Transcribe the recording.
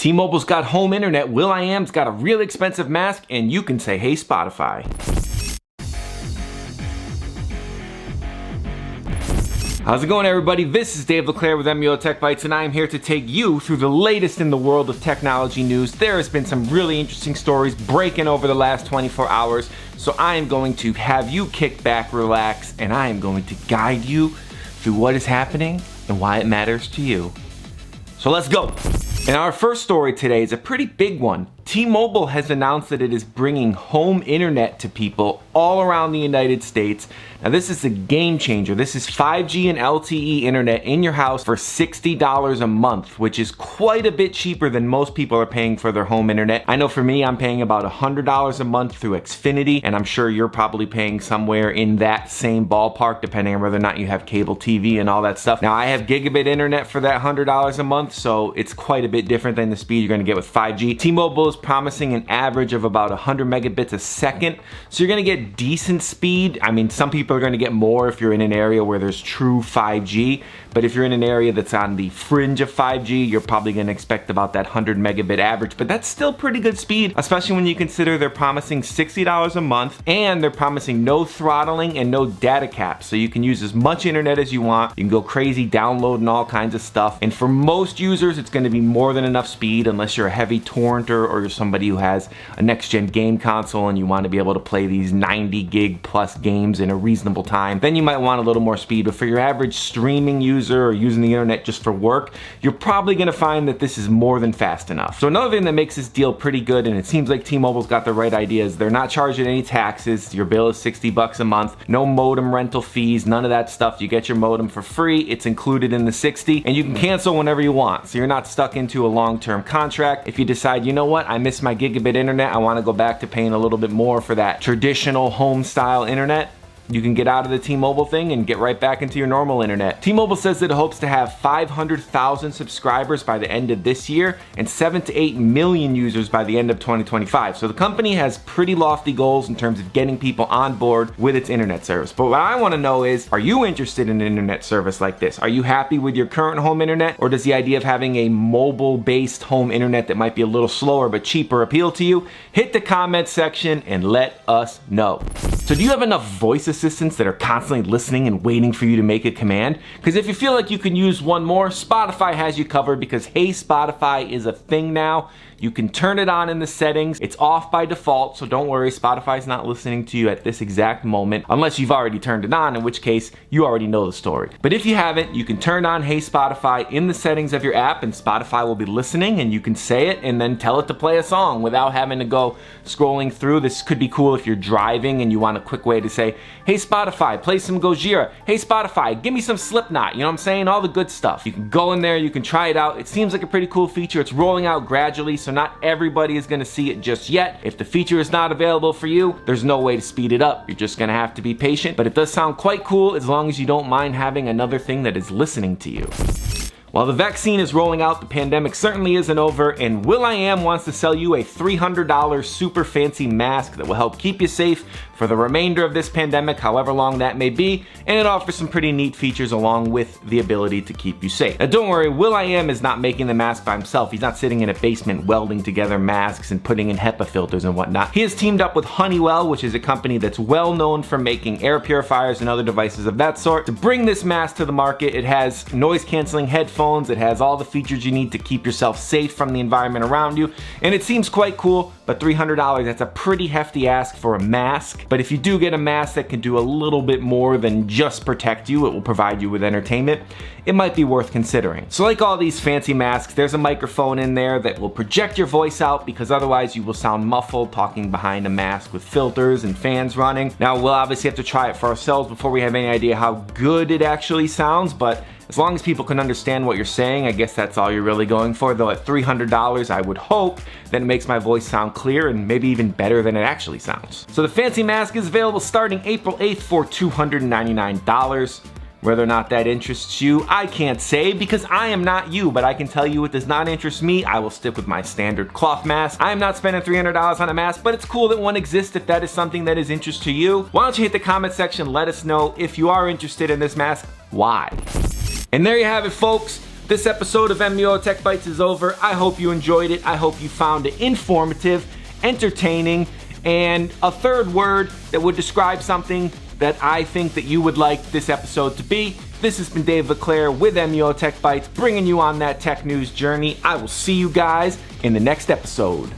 T-Mobile's got home internet, Will.I.Am's got a really expensive mask, and you can say, hey Spotify. How's it going, everybody? This is Dave LeClaire with MUO Tech Bytes, and I am here to take you through the latest in the world of technology news. There has been some really interesting stories breaking over the last 24 hours, so I am going to have you kick back, relax, and I am going to guide you through what is happening and why it matters to you. So let's go. And our first story today is a pretty big one. T-Mobile has announced that it is bringing home internet to people all around the United States. Now this is a game changer. This is 5G and LTE internet in your house for $60 a month, which is quite a bit cheaper than most people are paying for their home internet. I know for me, I'm paying about $100 a month through Xfinity, and I'm sure you're probably paying somewhere in that same ballpark, depending on whether or not you have cable TV and all that stuff. Now I have gigabit internet for that $100 a month, so it's quite a bit different than the speed you're gonna get with 5G. T-Mobile is promising an average of about 100 megabits a second, so you're gonna get decent speed. I mean, some people are gonna get more if you're in an area where there's true 5G, but if you're in an area that's on the fringe of 5G, you're probably gonna expect about that 100 megabit average, but that's still pretty good speed, especially when you consider they're promising $60 a month, and they're promising no throttling and no data caps, so you can use as much internet as you want. You can go crazy downloading all kinds of stuff, and for most users, it's gonna be more than enough speed, unless you're a heavy torrenter or you're somebody who has a next-gen game console and you want to be able to play these 90 gig plus games in a reasonable time. Then you might want a little more speed, but for your average streaming user or using the internet just for work, you're probably going to find that this is more than fast enough. So another thing that makes this deal pretty good, and it seems like T-Mobile's got the right idea, is they're not charging any taxes. Your bill is $60 a month, no modem rental fees, none of that stuff. You get your modem for free, it's included in the $60, and you can cancel whenever you want, so you're not stuck into a long-term contract. If you decide, you know what, I miss my gigabit internet, I want to go back to paying a little bit more for that traditional home style internet, you can get out of the T-Mobile thing and get right back into your normal internet. T-Mobile says that it hopes to have 500,000 subscribers by the end of this year and 7 to 8 million users by the end of 2025. So the company has pretty lofty goals in terms of getting people on board with its internet service. But what I want to know is, are you interested in an internet service like this? Are you happy with your current home internet, or does the idea of having a mobile-based home internet that might be a little slower but cheaper appeal to you? Hit the comment section and let us know. So do you have enough voice assistants that are constantly listening and waiting for you to make a command? Because if you feel like you can use one more, Spotify has you covered, because Hey Spotify is a thing now. You can turn it on in the settings. It's off by default, so don't worry, Spotify's not listening to you at this exact moment, unless you've already turned it on, in which case you already know the story. But if you haven't, you can turn on Hey Spotify in the settings of your app, and Spotify will be listening, and you can say it and then tell it to play a song without having to go scrolling through. This could be cool if you're driving and you want a quick way to say, hey Spotify, play some Gojira. Hey Spotify, give me some Slipknot. You know what I'm saying? All the good stuff. You can go in there, you can try it out. It seems like a pretty cool feature. It's rolling out gradually, so not everybody is going to see it just yet. If the feature is not available for you, there's no way to speed it up. You're just going to have to be patient, but it does sound quite cool as long as you don't mind having another thing that is listening to you. While the vaccine is rolling out, the pandemic certainly isn't over, and Will.I.Am wants to sell you a $300 super fancy mask that will help keep you safe for the remainder of this pandemic, however long that may be, and it offers some pretty neat features along with the ability to keep you safe. Now don't worry, Will.I.Am is not making the mask by himself. He's not sitting in a basement welding together masks and putting in HEPA filters and whatnot. He has teamed up with Honeywell, which is a company that's well known for making air purifiers and other devices of that sort, to bring this mask to the market. It has noise canceling headphones, it has all the features you need to keep yourself safe from the environment around you, and it seems quite cool, but $300, that's a pretty hefty ask for a mask. But if you do get a mask that can do a little bit more than just protect you, it will provide you with entertainment, it might be worth considering. So like all these fancy masks, there's a microphone in there that will project your voice out, because otherwise you will sound muffled talking behind a mask with filters and fans running. Now we'll obviously have to try it for ourselves before we have any idea how good it actually sounds, but as long as people can understand what you're saying, I guess that's all you're really going for. Though at $300, I would hope that it makes my voice sound clear and maybe even better than it actually sounds. So the fancy mask is available starting April 8th for $299. Whether or not that interests you, I can't say, because I am not you, but I can tell you it does not interest me. I will stick with my standard cloth mask. I am not spending $300 on a mask, but it's cool that one exists if that is something that is interest to you. Why don't you hit the comment section, let us know if you are interested in this mask, why? And there you have it, folks. This episode of MUO Tech Bytes is over. I hope you enjoyed it. I hope you found it informative, entertaining, and a third word that would describe something that I think that you would like this episode to be. This has been Dave LeClaire with MUO Tech Bytes, bringing you on that tech news journey. I will see you guys in the next episode.